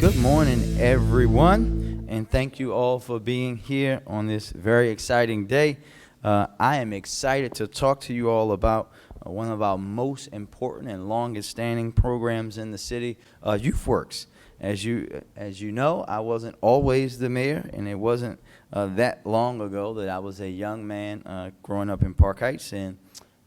Good morning, everyone, and thank you all for being here on this very exciting day. I am excited to talk to you all about one of our most important and longest-standing programs in the city, YouthWorks. As you know, I wasn't always the mayor, and it wasn't that long ago that I was a young man growing up in Park Heights, and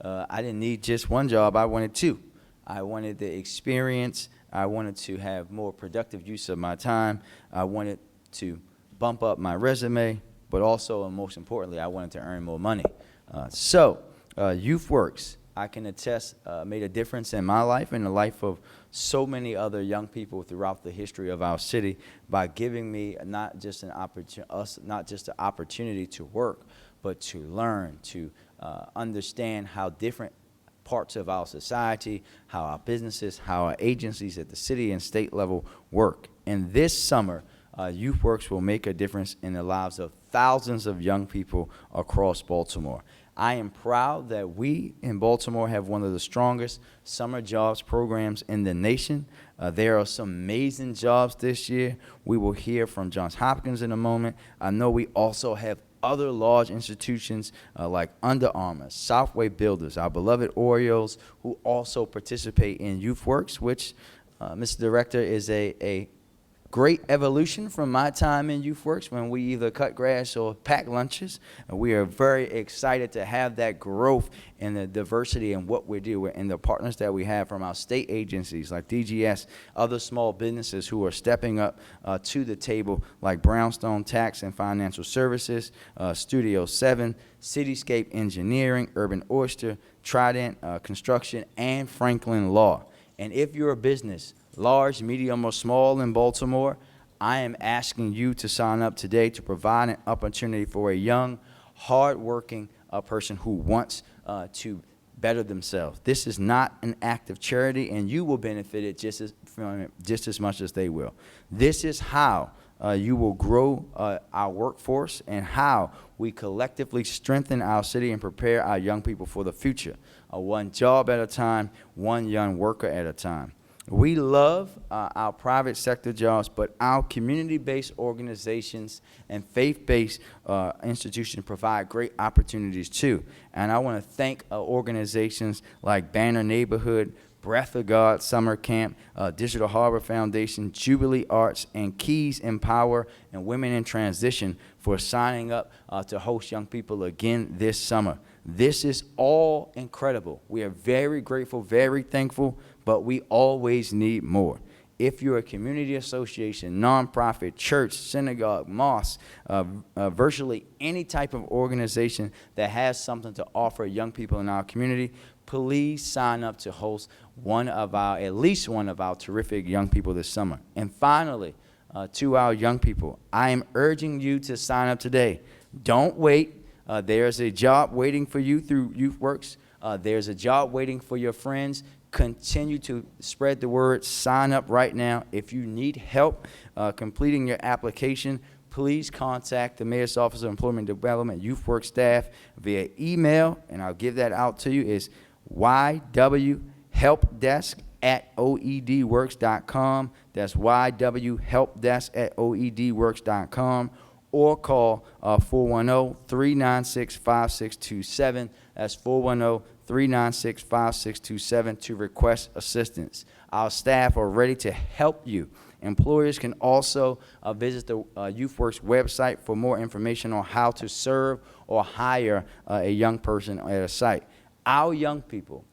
I didn't need just one job. I wanted two. I wanted the experience. I wanted to have more productive use of my time. I wanted to bump up my resume, but also, and most importantly, I wanted to earn more money. YouthWorks, I can attest, made a difference in my life and the life of so many other young people throughout the history of our city by giving me not just an opportunity to work, but to learn, to understand how different parts of our society, how our businesses, how our agencies at the city and state level work. And this summer, YouthWorks will make a difference in the lives of thousands of young people across Baltimore. I am proud that we in Baltimore have one of the strongest summer jobs programs in the nation. There are some amazing jobs this year. We will hear from Johns Hopkins in a moment. I know we also have other large institutions like Under Armour, Southway Builders, our beloved Orioles, who also participate in YouthWorks, which, Mr. Director, is a great evolution from my time in YouthWorks when we either cut grass or pack lunches. And we are very excited to have that growth and the diversity in what we do and the partners that we have from our state agencies like DGS, other small businesses who are stepping up to the table like Brownstone Tax and Financial Services, Studio 7, Cityscape Engineering, Urban Oyster, Trident Construction, and Franklin Law. And if you're a business, large, medium, or small in Baltimore, I am asking you to sign up today to provide an opportunity for a young, hardworking person who wants to better themselves. This is not an act of charity, and you will benefit from it just as much as they will. This is how you will grow our workforce and how we collectively strengthen our city and prepare our young people for the future. One job at a time, one young worker at a time. We love our private sector jobs, but our community-based organizations and faith-based institutions provide great opportunities too. And I want to thank organizations like Banner Neighborhood, Breath of God Summer Camp, Digital Harbor Foundation, Jubilee Arts, and Keys Empower and Women in Transition for signing up to host young people again this summer. This is all incredible. We are very grateful, very thankful, but we always need more. If you're a community association, nonprofit, church, synagogue, mosque, virtually any type of organization that has something to offer young people in our community, please sign up to host at least one of our terrific young people this summer. And finally, to our young people, I am urging you to sign up today. Don't wait. There's a job waiting for you through YouthWorks. There's a job waiting for your friends. Continue to spread the word. Sign up right now. If you need help completing your application, please contact the Mayor's Office of Employment Development YouthWorks staff via email, and I'll give that out to you. It's ywhelpdesk@oedworks.com. That's ywhelpdesk@oedworks.com. Or call 410-396-5627. That's 410-396-5627 to request assistance. Our staff are ready to help you. Employers can also visit the YouthWorks website for more information on how to serve or hire a young person at a site. Our young people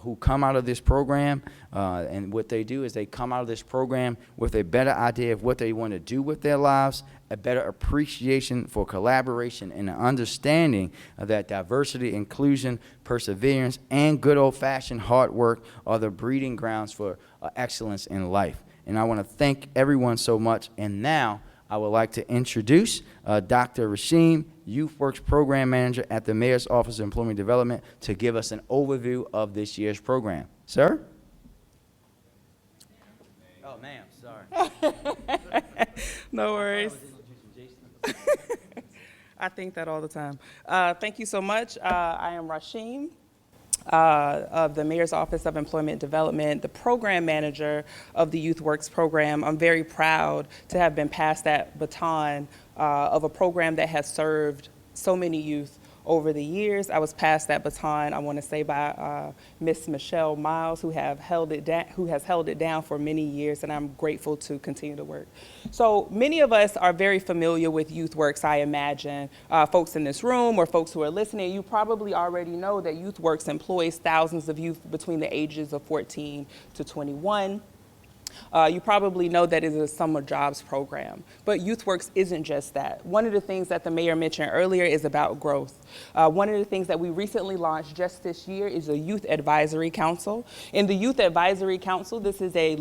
who come out of this program, and what they do is they come out of this program with a better idea of what they want to do with their lives, a better appreciation for collaboration, and an understanding that diversity, inclusion, perseverance, and good old-fashioned hard work are the breeding grounds for excellence in life. And I want to thank everyone so much. And now I would like to introduce Dr. Rashim, YouthWorks Program Manager at the Mayor's Office of Employment Development, to give us an overview of this year's program. Sir? Oh, ma'am, sorry. No worries. I think that all the time. Thank you so much. I am Rashim. of the Mayor's Office of Employment Development, the program manager of the YouthWorks program. I'm very proud to have been passed that baton of a program that has served so many youth over the years. I was passed that baton, I want to say, by Miss Michelle Miles, who has held it down for many years, and I'm grateful to continue to work. So many of us are very familiar with YouthWorks, I imagine. Folks in this room or folks who are listening, you probably already know that YouthWorks employs thousands of youth between the ages of 14 to 21. You probably know that it is a summer jobs program, but YouthWorks isn't just that. One of the things that the mayor mentioned earlier is about growth. One of the things that we recently launched just this year is a Youth Advisory Council. In the Youth Advisory Council, this is a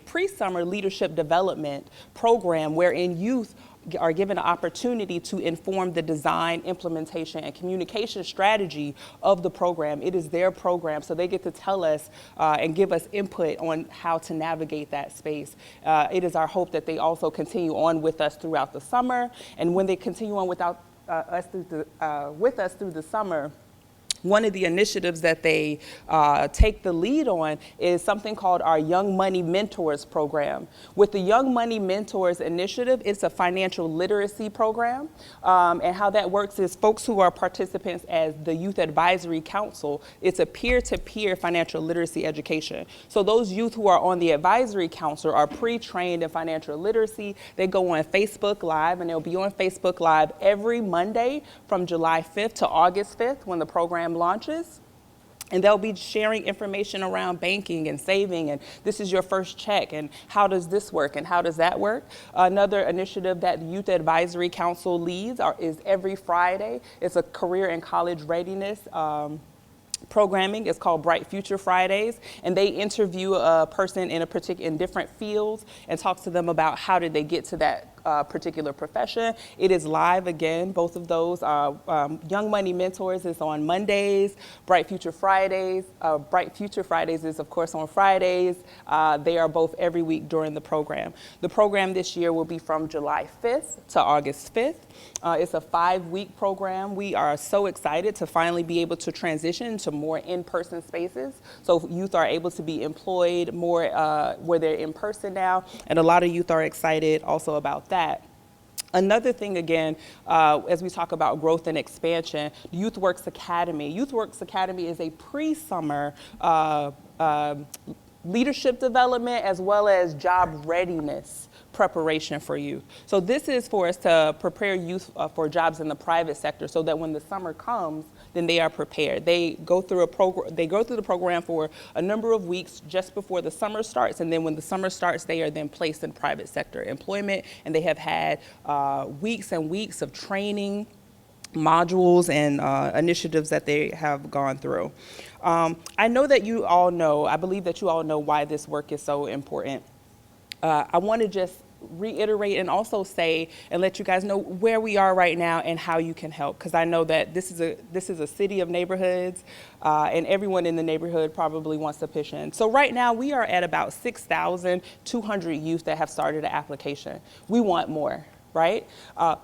pre-summer leadership development program wherein youth are given an opportunity to inform the design, implementation, and communication strategy of the program. It is their program, so they get to tell us and give us input on how to navigate that space. It is our hope that they also continue on with us throughout the summer, and when they continue on with us through the summer, one of the initiatives that they take the lead on is something called our Young Money Mentors program. With the Young Money Mentors initiative, it's a financial literacy program. And how that works is folks who are participants as the Youth Advisory Council, it's a peer-to-peer financial literacy education. So those youth who are on the Advisory Council are pre-trained in financial literacy. They go on Facebook Live, and they'll be on Facebook Live every Monday from July 5th to August 5th when the program launches. And they'll be sharing information around banking and saving, and this is your first check, and how does this work, and how does that work? Another initiative that the Youth Advisory Council leads is every Friday. It's a career and college readiness programming. It's called Bright Future Fridays, and they interview a person in different fields and talk to them about how did they get to that particular profession. It is live again, both of those. Young Money Mentors is on Mondays, Bright Future Fridays is of course on Fridays. They are both every week during the program. The program this year will be from July 5th to August 5th. It's a 5-week program. We are so excited to finally be able to transition to more in-person spaces. So youth are able to be employed more where they're in person now, and a lot of youth are excited also about that. Another thing, again, as we talk about growth and expansion, YouthWorks Academy. YouthWorks Academy is a pre-summer leadership development as well as job readiness preparation for youth. So this is for us to prepare youth for jobs in the private sector so that when the summer comes, then they are prepared. They go through the program for a number of weeks just before the summer starts, and then when the summer starts, they are then placed in private sector employment, and they have had weeks and weeks of training, modules, and initiatives that they have gone through. I believe that you all know why this work is so important. I want to just reiterate and also say and let you guys know where we are right now and how you can help, because I know that this is a city of neighborhoods, and everyone in the neighborhood probably wants to pitch in. So right now we are at about 6,200 youth that have started an application. We want more, right?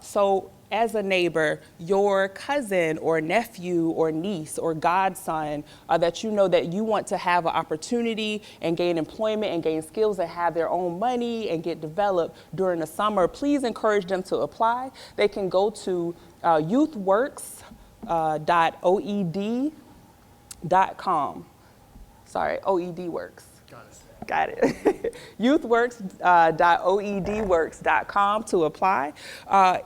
So as a neighbor, your cousin or nephew or niece or godson that you know that you want to have an opportunity and gain employment and gain skills and have their own money and get developed during the summer, please encourage them to apply. They can go to youthworks.oed.com. Sorry, OED works. Got it. youthworks.oedworks.com to apply.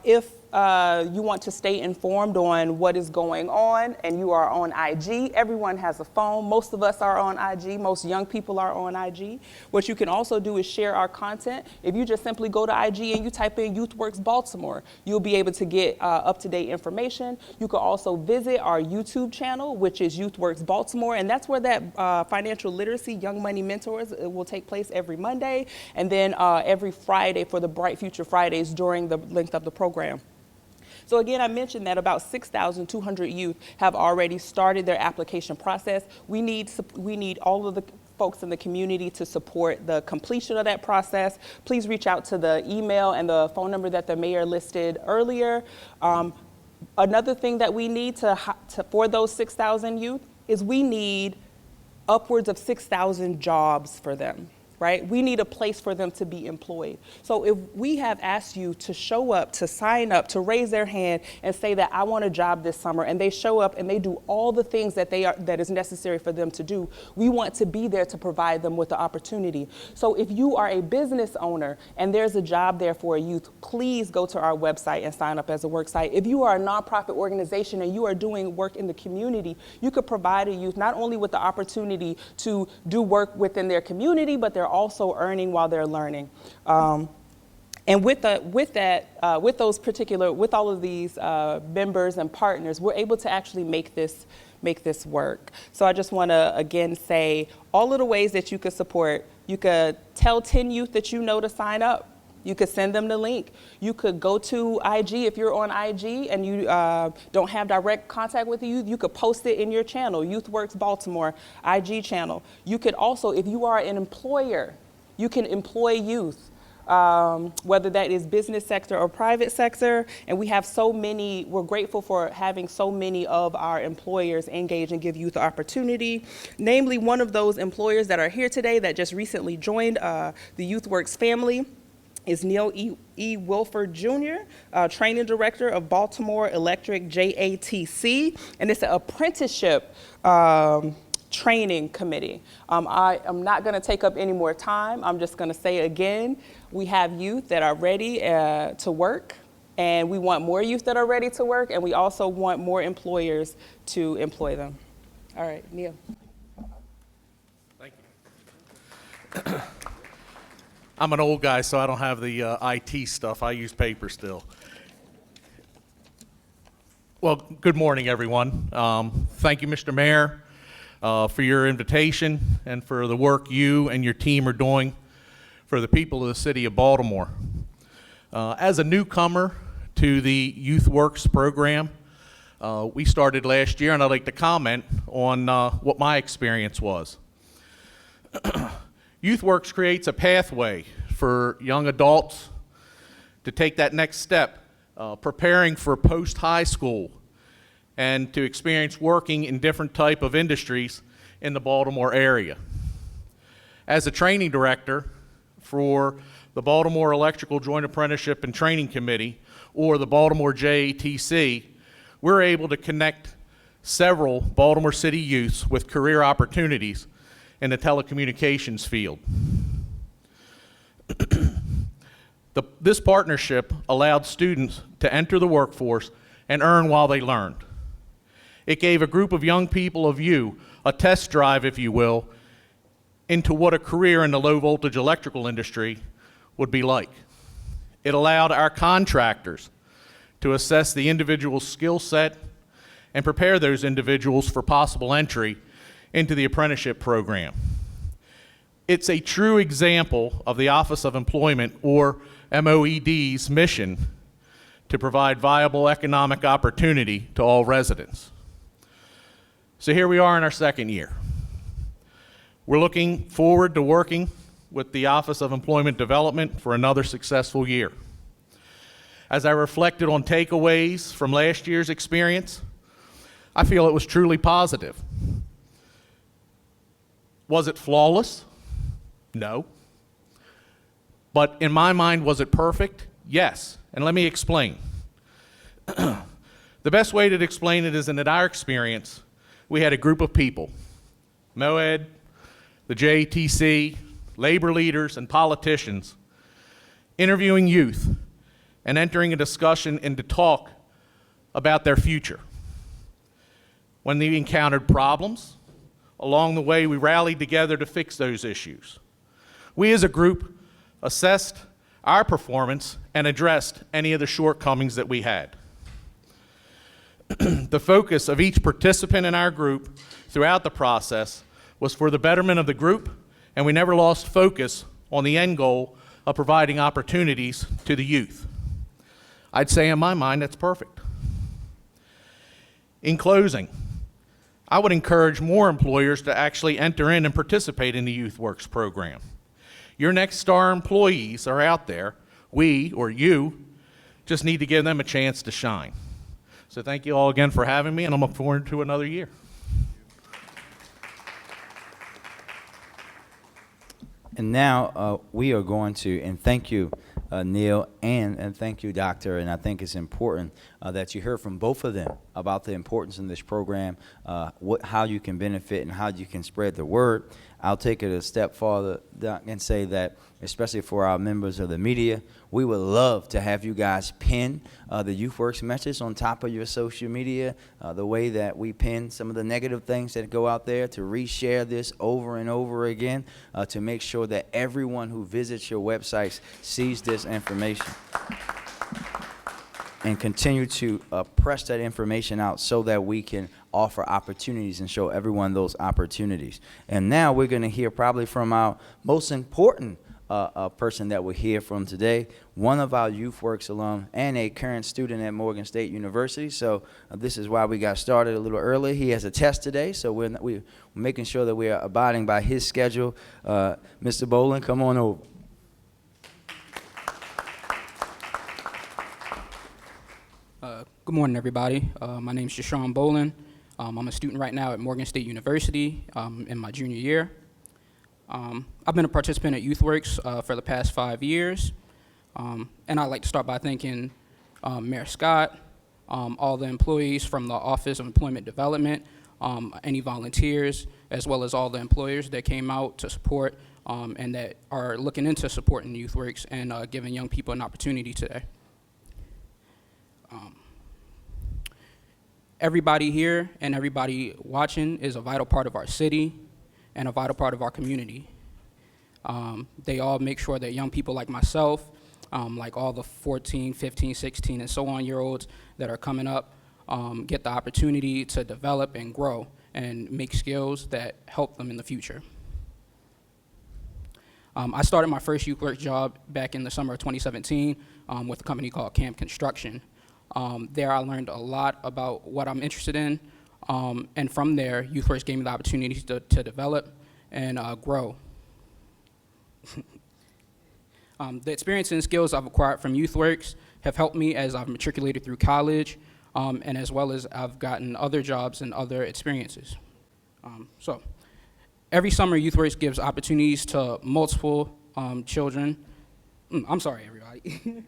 If you want to stay informed on what is going on and you are on IG, everyone has a phone. Most of us are on IG. Most young people are on IG. What you can also do is share our content. If you just simply go to IG and you type in YouthWorks Baltimore, you'll be able to get up-to-date information. You can also visit our YouTube channel, which is YouthWorks Baltimore, and that's where that financial literacy Young Money Mentors will take place every Monday, and then every Friday for the Bright Future Fridays during the length of the program. So again, I mentioned that about 6,200 youth have already started their application process. We need all of the folks in the community to support the completion of that process. Please reach out to the email and the phone number that the mayor listed earlier. Another thing that we need for those 6,000 youth is we need upwards of 6,000 jobs for them, right? We need a place for them to be employed. So if we have asked you to show up, to sign up, to raise their hand and say that I want a job this summer, and they show up and they do all the things that that is necessary for them to do, we want to be there to provide them with the opportunity. So if you are a business owner and there's a job there for a youth, please go to our website and sign up as a work site. If you are a nonprofit organization and you are doing work in the community, you could provide a youth not only with the opportunity to do work within their community, but they're also earning while they're learning. And with all of these members and partners, we're able to actually make this work. So I just want to again say all of the ways that you could support. You could tell 10 youth that you know to sign up. You could send them the link. You could go to IG if you're on IG and you don't have direct contact with the youth. You could post it in your channel, YouthWorks Baltimore IG channel. You could also, if you are an employer, you can employ youth, whether that is business sector or private sector. And we have so many, we're grateful for having so many of our employers engage and give youth the opportunity. Namely, one of those employers that are here today that just recently joined the YouthWorks family is Neil E. Wilford Jr., Training Director of Baltimore Electric JATC, and it's an apprenticeship training committee. I am not going to take up any more time. I'm just going to say again, we have youth that are ready to work, and we want more youth that are ready to work, and we also want more employers to employ them. All right, Neil. Thank you. I'm an old guy, so I don't have the IT stuff. I use paper still. Well, good morning, everyone. Thank you, Mr. Mayor, for your invitation and for the work you and your team are doing for the people of the city of Baltimore. As a newcomer to the YouthWorks program, we started last year, and I'd like to comment on what my experience was. YouthWorks creates a pathway for young adults to take that next step, preparing for post-high school and to experience working in different type of industries in the Baltimore area. As a training director for the Baltimore Electrical Joint Apprenticeship and Training Committee, or the Baltimore JATC, we're able to connect several Baltimore City youths with career opportunities in the telecommunications field. This partnership allowed students to enter the workforce and earn while they learned. It gave a group of young people of you a test drive, if you will, into what a career in the low voltage electrical industry would be like. It allowed our contractors to assess the individual's skill set and prepare those individuals for possible entry into the apprenticeship program. It's a true example of the Office of Employment, or MOED's, mission to provide viable economic opportunity to all residents. So here we are in our second year. We're looking forward to working with the Office of Employment Development for another successful year. As I reflected on takeaways from last year's experience, I feel it was truly positive. Was it flawless? No. But in my mind, was it perfect? Yes. And let me explain. The best way to explain it is in our experience, we had a group of people, MOED, the JTC, labor leaders, and politicians, interviewing youth and entering a discussion and to talk about their future. When they encountered problems, along the way, we rallied together to fix those issues. We as a group assessed our performance and addressed any of the shortcomings that we had. The focus of each participant in our group throughout the process was for the betterment of the group, and we never lost focus on the end goal of providing opportunities to the youth. I'd say in my mind, that's perfect. In closing, I would encourage more employers to actually enter in and participate in the YouthWorks program. Your next star employees are out there. We, or you, just need to give them a chance to shine. So thank you all again for having me, and I'm looking forward to another year. And now we are going to, and thank you, Neil, and thank you, Doctor. And I think it's important that you hear from both of them about the importance in this program, how you can benefit and how you can spread the word. I'll take it a step farther, Doc, and say that, especially for our members of the media, we would love to have you guys pin the YouthWorks message on top of your social media, the way that we pin some of the negative things that go out there, to reshare this over and over again, to make sure that everyone who visits your websites sees this information. And continue to press that information out so that we can offer opportunities and show everyone those opportunities. And now we're going to hear probably from our most important person that we'll hear from today, one of our YouthWorks alum and a current student at Morgan State University. So this is why we got started a little early. He has a test today, so we're making sure that we are abiding by his schedule. Mr. Boland, come on over. Good morning, everybody. My name is Jashawn Boland. I'm a student right now at Morgan State University in my junior year. I've been a participant at YouthWorks for the past 5 years. And I'd like to start by thanking Mayor Scott, all the employees from the Office of Employment Development, any volunteers, as well as all the employers that came out to support and that are looking into supporting YouthWorks and giving young people an opportunity today. Everybody here and everybody watching is a vital part of our city and a vital part of our community. They all make sure that young people like myself, like all the 14, 15, 16, and so on year olds that are coming up, get the opportunity to develop and grow and make skills that help them in the future. I started my first YouthWorks job back in the summer of 2017 with a company called Camp Construction. There I learned a lot about what I'm interested in, and from there, YouthWorks gave me the opportunity to develop and grow. The experience and skills I've acquired from YouthWorks have helped me as I've matriculated through college, and as well as I've gotten other jobs and other experiences. So, every summer, YouthWorks gives opportunities to multiple children. I'm sorry, everybody.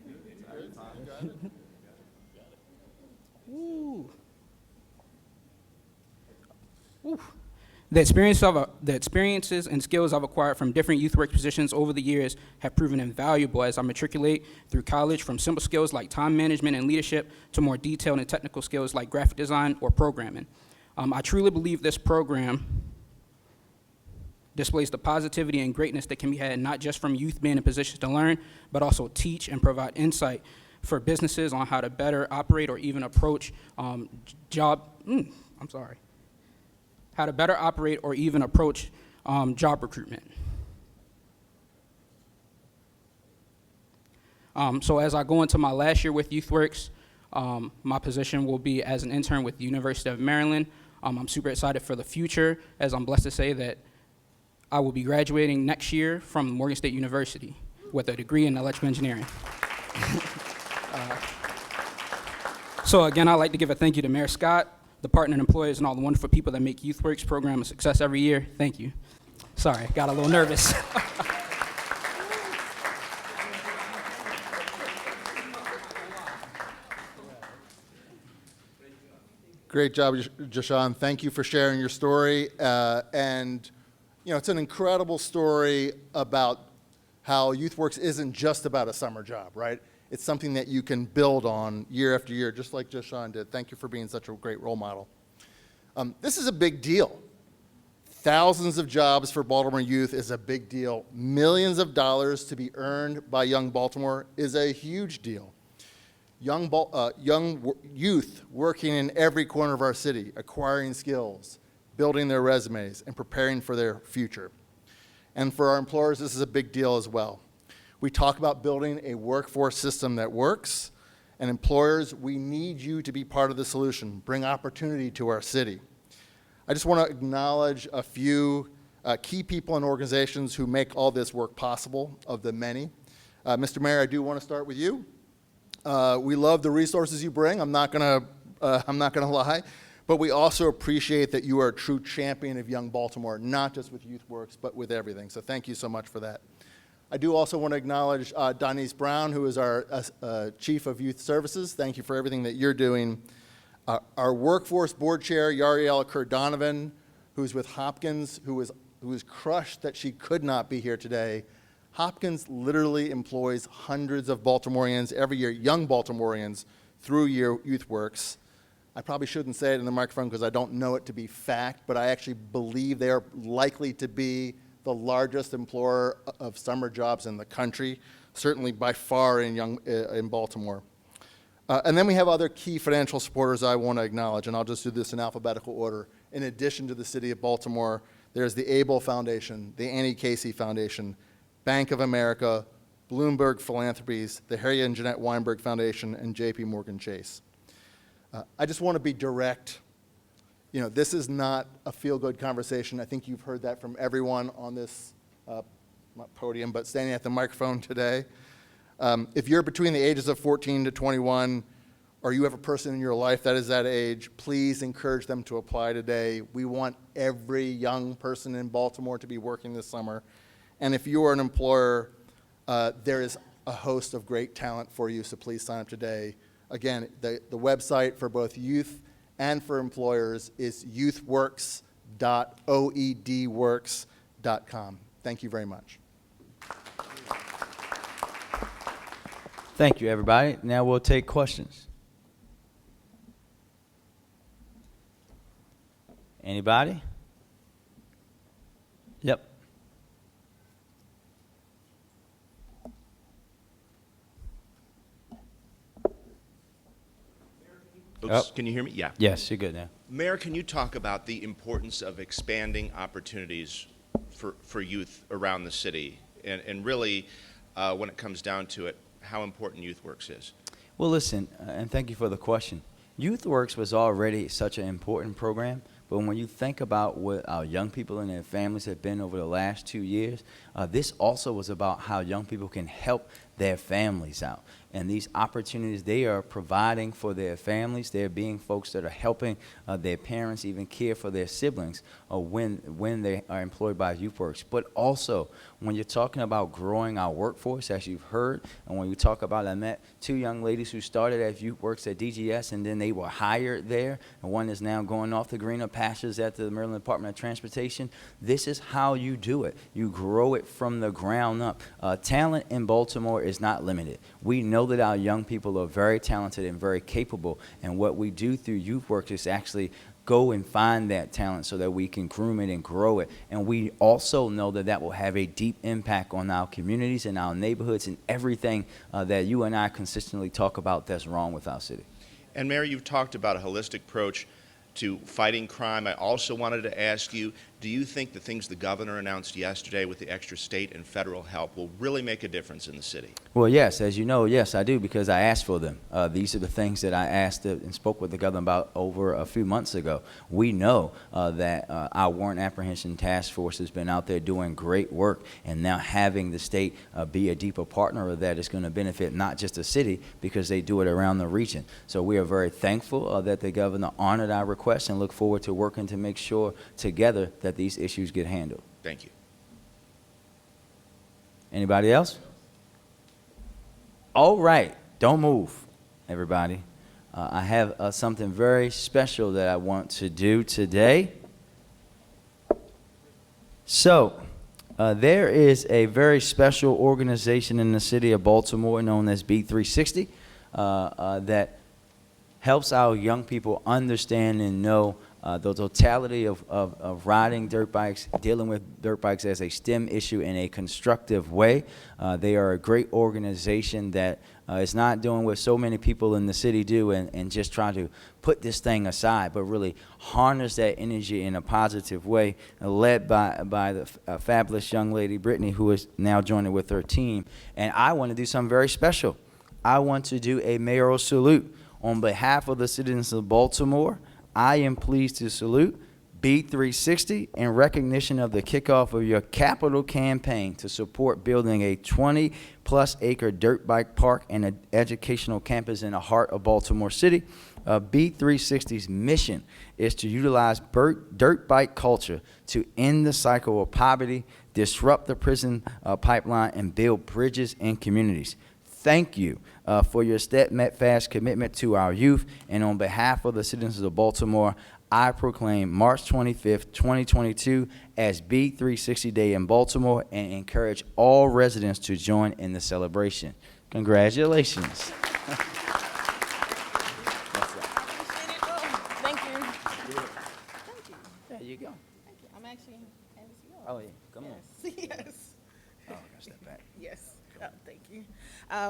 The experiences and skills I've acquired from different YouthWorks positions over the years have proven invaluable as I matriculate through college, from simple skills like time management and leadership to more detailed and technical skills like graphic design or programming. I truly believe this program displays the positivity and greatness that can be had not just from youth being in positions to learn, but also teach and provide insight for businesses on how to better operate or even approach job recruitment. So as I go into my last year with YouthWorks, my position will be as an intern with the University of Maryland. I'm super excited for the future, as I'm blessed to say that I will be graduating next year from Morgan State University with a degree in electrical engineering. So again, I'd like to give a thank you to Mayor Scott, the partner employees, and all the wonderful people that make YouthWorks program a success every year. Thank you. Sorry, got a little nervous. Great job, Jashawn. Thank you for sharing your story. And you know, it's an incredible story about how YouthWorks isn't just about a summer job, right? It's something that you can build on year after year, just like Jashawn did. Thank you for being such a great role model. This is a big deal. Thousands of jobs for Baltimore youth is a big deal. Millions of dollars to be earned by young Baltimore is a huge deal. Young youth working in every corner of our city, acquiring skills, building their resumes, and preparing for their future. And for our employers, this is a big deal as well. We talk about building a workforce system that works, and employers, we need you to be part of the solution, bring opportunity to our city. I just want to acknowledge a few key people and organizations who make all this work possible, of the many. Mr. Mayor, I do want to start with you. We love the resources you bring. I'm not gonna lie, but we also appreciate that you are a true champion of Young Baltimore, not just with YouthWorks, but with everything. So thank you so much for that. I do also want to acknowledge Donise Brown, who is our Chief of Youth Services. Thank you for everything that you're doing. Our Workforce Board Chair, Yariela Kerr-Donovan, who's with Hopkins, who is crushed that she could not be here today. Hopkins literally employs hundreds of Baltimoreans every year, young Baltimoreans, through YouthWorks. I probably shouldn't say it in the microphone because I don't know it to be fact, but I actually believe they are likely to be the largest employer of summer jobs in the country, certainly by far in Baltimore. And then we have other key financial supporters I want to acknowledge, and I'll just do this in alphabetical order. In addition to the City of Baltimore, there's the Abel Foundation, the Annie Casey Foundation, Bank of America, Bloomberg Philanthropies, the Harry and Jeanette Weinberg Foundation, and J.P. Morgan Chase. I just want to be direct. You know, this is not a feel-good conversation. I think you've heard that from everyone on this not podium, but standing at the microphone today. If you're between the ages of 14 to 21, or you have a person in your life that is that age, please encourage them to apply today. We want every young person in Baltimore to be working this summer. And if you are an employer, there is a host of great talent for you, so please sign up today. Again, the website for both youth and for employers is youthworks.oedworks.com. Thank you very much. Thank you, everybody. Now we'll take questions. Anybody? Yep. Oops, Oh. Can you hear me? Yeah. Yes, you're good now. Mayor, can you talk about the importance of expanding opportunities for youth around the city? And really, when it comes down to it, how important YouthWorks is? Well, listen, and thank you for the question. YouthWorks was already such an important program, but when you think about what our young people and their families have been over the last 2 years, this also was about how young people can help their families out. And these opportunities they are providing for their families, they're being folks that are helping their parents even care for their siblings when they are employed by YouthWorks. But also, when you're talking about growing our workforce, as you've heard, and when you talk about, I met 2 young ladies who started at YouthWorks at DGS, and then they were hired there, and one is now going off the greener pastures at the Maryland Department of Transportation. This is how you do it. You grow it from the ground up. Talent in Baltimore is not limited. We know that our young people are very talented and very capable, and what we do through YouthWorks is actually go and find that talent so that we can groom it and grow it. And we also know that that will have a deep impact on our communities and our neighborhoods and everything that you and I consistently talk about that's wrong with our city. And Mayor, you've talked about a holistic approach to fighting crime. I also wanted to ask you, do you think the things the governor announced yesterday with the extra state and federal help will really make a difference in the city? Well, yes, as you know, yes, I do, because I asked for them. These are the things that I asked and spoke with the governor about over a few months ago. We know that our warrant apprehension task force has been out there doing great work, and now having the state be a deeper partner of that is going to benefit not just the city, because they do it around the region. So we are very thankful that the governor honored our request and look forward to working to make sure together that these issues get handled. Thank you. Anybody else? All right, don't move, everybody. I have something very special that I want to do today. So, there is a very special organization in the city of Baltimore known as B360 that helps our young people understand and know the totality of riding dirt bikes, dealing with dirt bikes as a STEM issue in a constructive way. They are a great organization that is not doing what so many people in the city do and just trying to put this thing aside, but really harness that energy in a positive way, led by the fabulous young lady, Brittany, who is now joining with her team. And I want to do something very special. I want to do a mayoral salute. On behalf of the citizens of Baltimore, I am pleased to salute B360, in recognition of the kickoff of your capital campaign to support building a 20-plus acre dirt bike park and an educational campus in the heart of Baltimore City. B360's mission is to utilize dirt bike culture to end the cycle of poverty, disrupt the prison pipeline, and build bridges in communities. Thank you for your steadfast commitment to our youth, and on behalf of the citizens of Baltimore, I proclaim March 25th, 2022 as B360 Day in Baltimore and encourage all residents to join in the celebration. Congratulations. Thank you. Thank you. There you go. Thank you. I'm actually handing to you all. Oh, yeah. Come on. Yes. Oh, I gotta step back. Yes. Oh, thank you.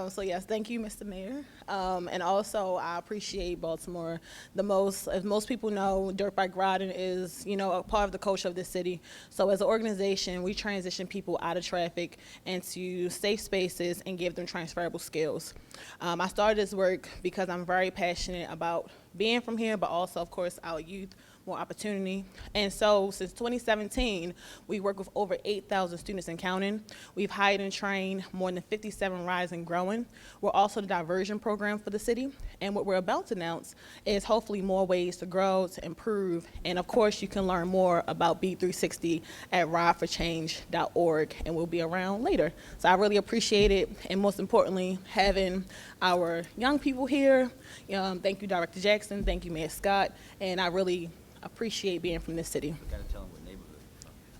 So yes, thank you, Mr. Mayor. And also, I appreciate Baltimore the most. As most people know, dirt bike riding is, a part of the culture of this city. So as an organization, we transition people out of traffic into safe spaces and give them transferable skills. I started this work because I'm very passionate about being from here, but also, of course, our youth, more opportunity. And so since 2017, we work with over 8,000 students and counting. We've hired and trained more than 57 riders and growing. We're also the diversion program for the city. And what we're about to announce is hopefully more ways to grow, to improve. And of course, you can learn more about B360 at rideforchange.org, and we'll be around later. So I really appreciate it. And most importantly, having our young people here. Thank you, Director Jackson. Thank you, Mayor Scott. And I really appreciate being from this city. Gotta tell them what neighborhood.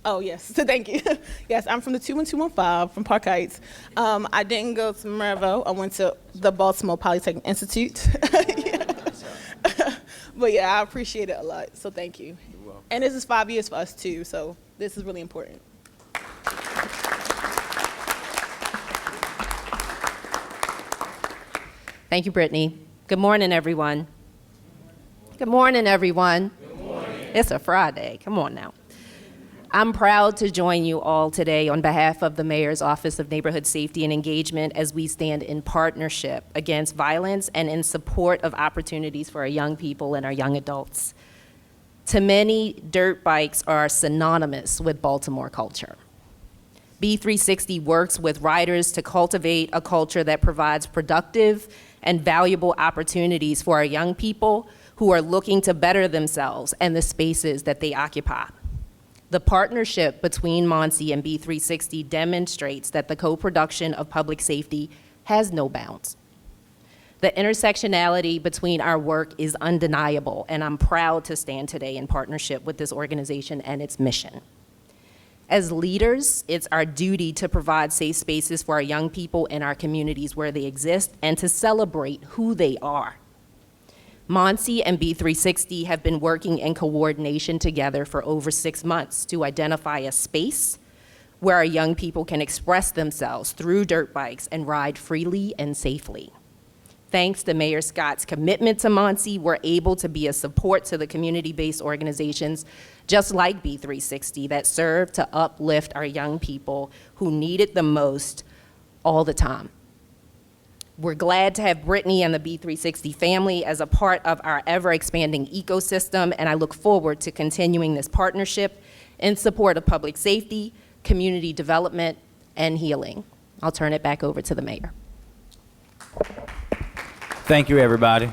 Oh, yes. So thank you. Yes, I'm from the 21215 from Park Heights. I didn't go to Maryville. I went to the Baltimore Polytechnic Institute. But yeah, I appreciate it a lot. So thank you. You're welcome. And this is 5 years for us too. So this is really important. Thank you, Brittany. Good morning, everyone. Good morning, everyone. Good morning. It's a Friday. Come on now. I'm proud to join you all today on behalf of the Mayor's Office of Neighborhood Safety and Engagement as we stand in partnership against violence and in support of opportunities for our young people and our young adults. To many, dirt bikes are synonymous with Baltimore culture. B360 works with riders to cultivate a culture that provides productive and valuable opportunities for our young people who are looking to better themselves and the spaces that they occupy. The partnership between MONSE and B360 demonstrates that the co-production of public safety has no bounds. The intersectionality between our work is undeniable, and I'm proud to stand today in partnership with this organization and its mission. As leaders, it's our duty to provide safe spaces for our young people in our communities where they exist and to celebrate who they are. MONSE and B360 have been working in coordination together for over 6 months to identify a space where our young people can express themselves through dirt bikes and ride freely and safely. Thanks to Mayor Scott's commitment to MONSE, we're able to be a support to the community-based organizations just like B360 that serve to uplift our young people who need it the most all the time. We're glad to have Brittany and the B360 family as a part of our ever-expanding ecosystem, and I look forward to continuing this partnership in support of public safety, community development, and healing. I'll turn it back over to the mayor. Thank you, everybody.